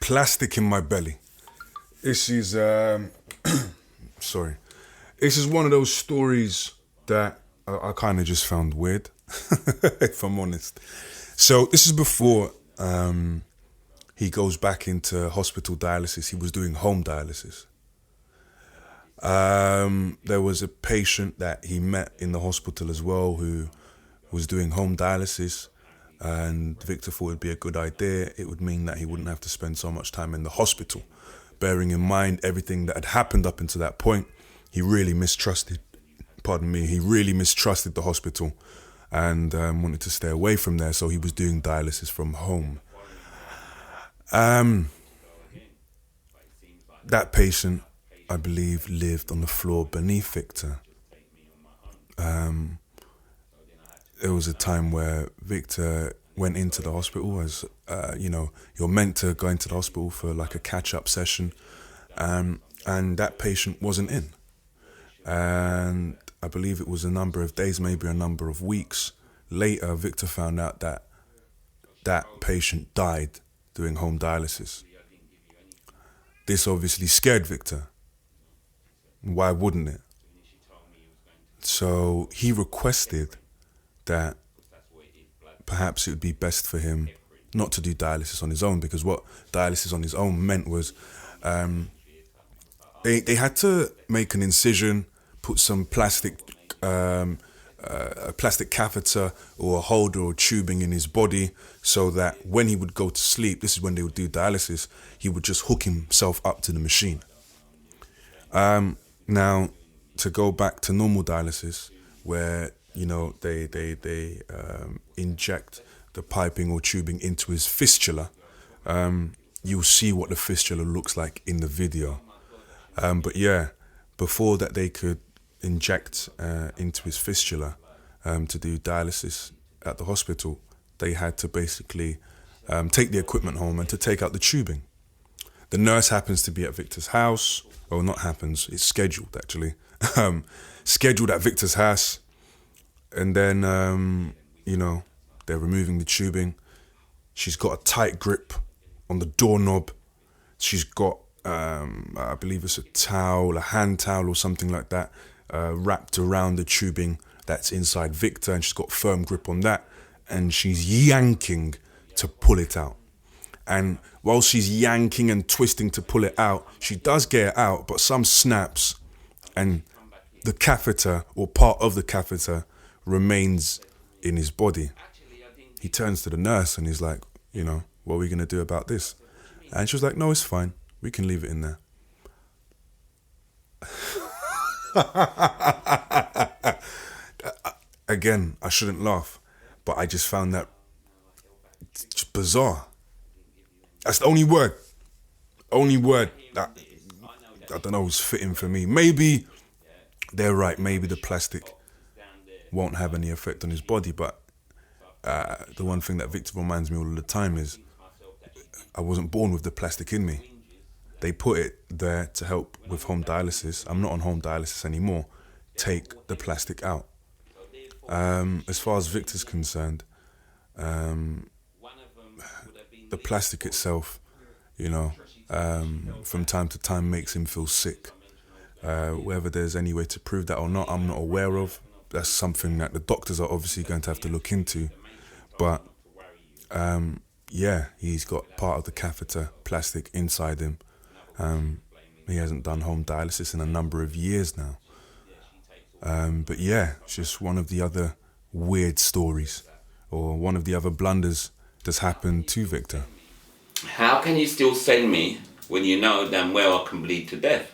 Plastic in my belly. This is, sorry. This is one of those stories that I kind of just found weird, if I'm honest. So this is before he goes back into hospital dialysis. He was doing home dialysis. There was a patient that he met in the hospital as well who was doing home dialysis, and Victor thought it would be a good idea. It would mean that he wouldn't have to spend so much time in the hospital. Bearing in mind everything that had happened up until that point, he really mistrusted the hospital and wanted to stay away from there, so he was doing dialysis from home. That patient, I believe, lived on the floor beneath Victor. There was a time where Victor went into the hospital as, you're meant to go into the hospital for like a catch-up session, and that patient wasn't in. And I believe it was a number of days, maybe a number of weeks later, Victor found out that that patient died doing home dialysis. This obviously scared Victor. Why wouldn't it? So he requested that perhaps it would be best for him not to do dialysis on his own, because what dialysis on his own meant was they had to make an incision, put some a plastic catheter or a holder or tubing in his body, so that when he would go to sleep, this is when they would do dialysis, he would just hook himself up to the machine. Now, to go back to normal dialysis, where they inject the piping or tubing into his fistula, you'll see what the fistula looks like in the video. But yeah, before that they could inject into his fistula to do dialysis at the hospital, they had to basically take the equipment home and to take out the tubing. The nurse happens to be at Victor's house. Well, not happens, it's scheduled actually. Scheduled at Victor's house. And then, they're removing the tubing. She's got a tight grip on the doorknob. She's got, I believe it's a towel, a hand towel or something like that, wrapped around the tubing that's inside Victor, and she's got firm grip on that, and she's yanking to pull it out. And while she's yanking and twisting to pull it out, she does get it out, but some snaps, and the catheter or part of the catheter remains in his body. He turns to the nurse and he's like, what are we going to do about this? And she was like, no, it's fine. We can leave it in there. Again, I shouldn't laugh, but I just found that bizarre. That's the only word that, I don't know, is fitting for me. Maybe they're right. Maybe the plastic won't have any effect on his body, but the one thing that Victor reminds me all the time is I wasn't born with the plastic in me. They put it there to help with home dialysis. I'm not on home dialysis anymore. Take the plastic out. As far as Victor's concerned, the plastic itself, from time to time makes him feel sick. Whether there's any way to prove that or not, I'm not aware of. That's something that the doctors are obviously going to have to look into. But he's got part of the catheter plastic inside him. He hasn't done home dialysis in a number of years now. But yeah, it's just one of the other weird stories, or one of the other blunders that's happened to Victor. How can you still send me when you know damn well I can bleed to death?